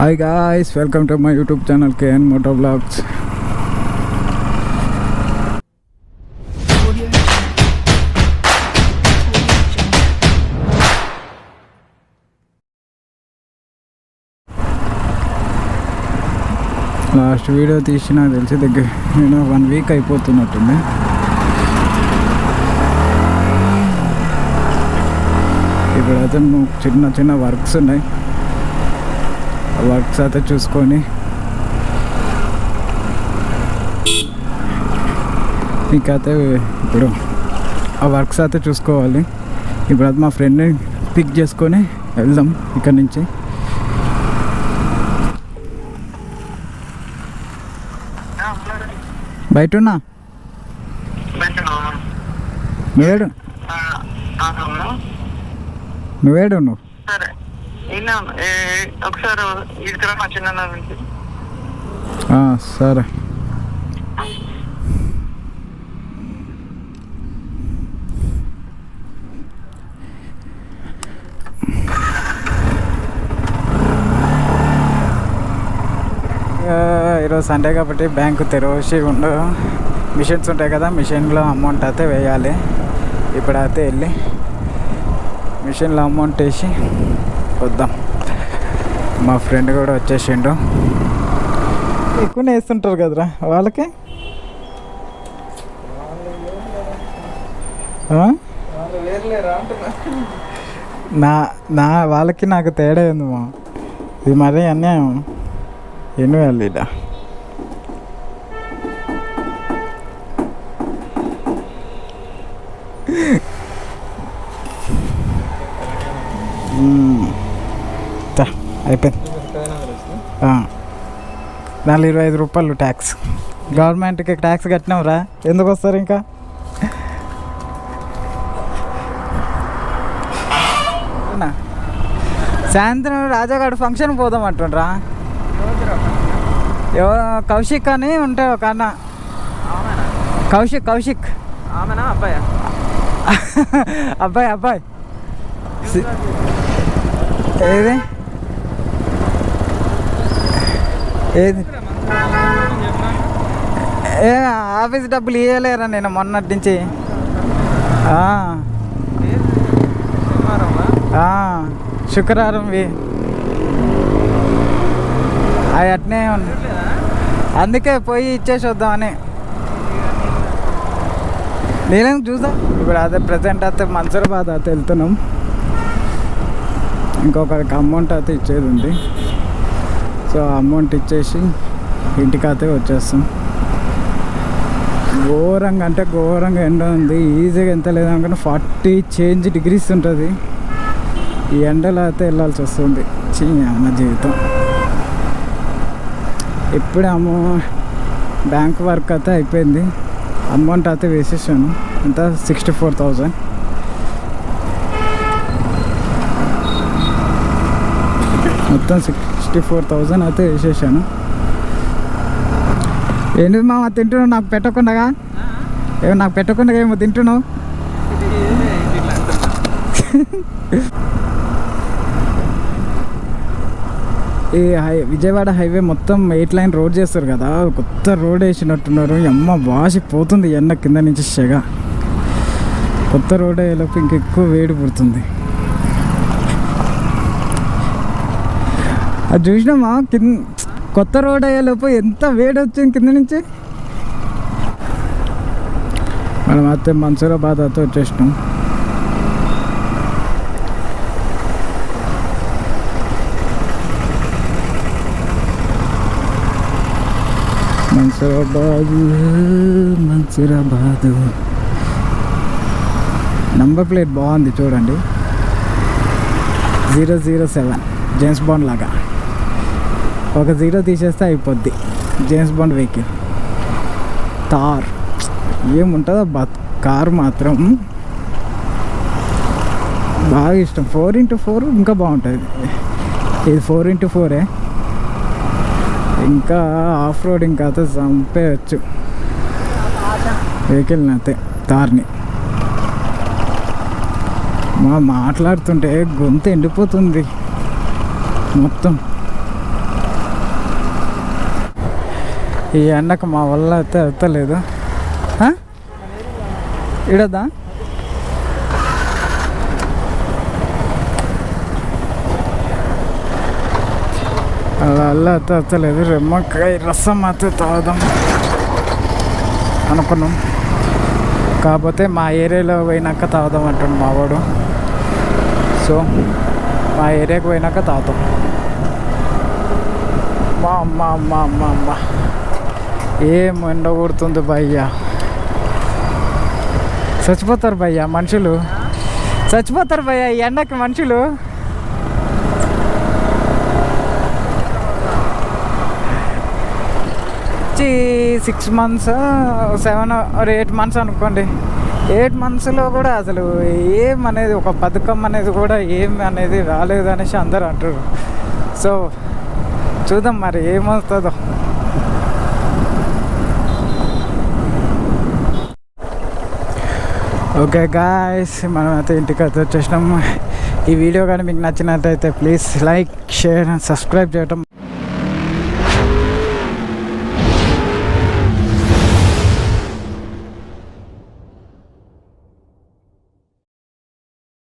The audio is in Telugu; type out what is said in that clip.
Hi guys, welcome to my YouTube channel KN Moto Vlogs. Last video తీసి నాకు తెలిసి దగ్గర 1 వీక్ అయిపోతున్నట్టుంది. ఇప్పుడైతే చిన్న చిన్న వర్క్స్ ఉన్నాయి. వర్క్స్ అయితే చూసుకొని ఇంకైతే ఇప్పుడు ఆ వర్క్స్ అయితే చూసుకోవాలి. ఇప్పుడు అయితే మా ఫ్రెండ్ని పిక్ చేసుకొని వెళ్దాం ఇక్కడ నుంచి. బయట ఉన్నా నువ్వేడు నువ్వు ఒకసారి సరే. ఈరోజు సండే కాబట్టి బ్యాంకు తెరవసి ఉండదు. మిషన్స్ ఉంటాయి కదా, మిషన్లో అమౌంట్ అయితే వేయాలి. ఇప్పుడైతే వెళ్ళి మిషన్లో అమౌంట్ వేసి వద్దాం. మా ఫ్రెండ్ కూడా వచ్చేసిండు. ఎక్కువనే వేస్తుంటారు కదరా వాళ్ళకి. నా వాళ్ళకి నాకు తేడా ఏందమ్మా, ఇది మరీ అన్యాయం. ఎన్ని వేయాలి ఇలా అయిపోయింది. 425 రూపాయలు ట్యాక్స్. గవర్నమెంట్కి ట్యాక్స్ కట్టినాంరా, ఎందుకు వస్తారు ఇంకా? సాయంత్రం రాజాగాడు ఫంక్షన్ పోదాం అంటుండ్రా. కౌశిక్ అని ఉంటాయి ఒక అన్న. కౌశిక్ అబ్బాయి ఏది ఆఫీస్ డబ్బులు ఇవ్వలేరా నేను మొన్నటి నుంచి. శుక్రవారం అవి అట్నే ఉంది, అందుకే పోయి ఇచ్చేసి వద్దామని. నేనేం చూద్దాం. ఇప్పుడు అదే ప్రజెంట్ అయితే మన్సూరాబాద్ అయితే వెళ్తున్నాం. ఇంకొకరికి అమౌంట్ అయితే ఇచ్చేది ఉంది. సో అమౌంట్ ఇచ్చేసి ఇంటికైతే వచ్చేస్తాం. ఘోరంగా అంటే ఘోరంగా ఎండ ఉంది. ఈజీగా ఎంత లేదనుకుంటే 40 degrees ఉంటుంది. ఈ ఎండలో అయితే వెళ్ళాల్సి వస్తుంది. అమ్మ జీవితం. ఇప్పుడే బ్యాంక్ వర్క్ అయితే అయిపోయింది. అమౌంట్ అయితే వేసేసాను. ఎంత 64,000. మొత్తం 64,000 అయితే వేసేసాను. ఏంటి మామ తింటున్నావు నాకు పెట్టకుండా? నాకు పెట్టకుండా ఏమో తింటున్నావు? ఈ విజయవాడ హైవే మొత్తం 8 లైన్ రోడ్ చేస్తారు కదా, కొత్త రోడ్ వేసినట్టున్నారు. అమ్మ వాసిపోతుంది ఎండ కింద నుంచి సెగ. కొత్త రోడ్ అయ్యేలోపు ఇంకెక్కువ వేడి పుడుతుంది. అది చూసినామా కొత్త రోడ్ అయ్యేలోపు ఎంత వేడి వచ్చింది కింద నుంచి. మనం అయితే మన్సూరాబాద్ అయితే వచ్చేసినాం. మన్సూరాబాద్ నంబర్ ప్లేట్ బాగుంది చూడండి. 007 జేమ్స్ బాండ్ లాగా. ఒక 0 తీసేస్తే అయిపోద్ది. James bond vehicle. తార్ ఏముంటుందో కారు మాత్రం బాగా ఇష్టం. 4x4 ఇంకా బాగుంటుంది. ఇది 4x4. ఇంకా ఆఫ్ రోడింగ్ అయితే చంపేయచ్చు వెహికల్ని అయితే, తార్ని. మాట్లాడుతుంటే గొంతు ఎండిపోతుంది మొత్తం. ఈ ఎండకు మా వల్ల అయితే అవుతలేదు. ఇడద్దా అలా అయితే అవుతలేదు. నిమ్మకాయ రసం అయితే తాగుదాం అనుకున్నాం, కాకపోతే మా ఏరియాలో పోయినాక తాగుదాం అంటాడు మా వాడు. సో మా ఏరియాకి పోయినాక తాగుతాం. మా అమ్మ అమ్మ అమ్మ అమ్మ ఏం ఎండ కొడుతుంది భయ్యా, చచ్చిపోతారు భయ్యా మనుషులు, చచ్చిపోతారు భయ్యా ఈ ఎండకి మనుషులు. 6 months 7 or 8 months అనుకోండి. 8 monthsలో కూడా అసలు ఏం అనేది ఒక పథకం అనేది కూడా ఏం అనేది రాలేదు అనేసి అందరూ అంటారు. సో చూద్దాం మరి ఏమవుతుందో. ఓకే గాయ్స్, మనం అయితే ఇంటికి అయితే వచ్చేసినాం. ఈ వీడియో కానీ మీకు నచ్చినట్టయితే please like, share and subscribe చేయటం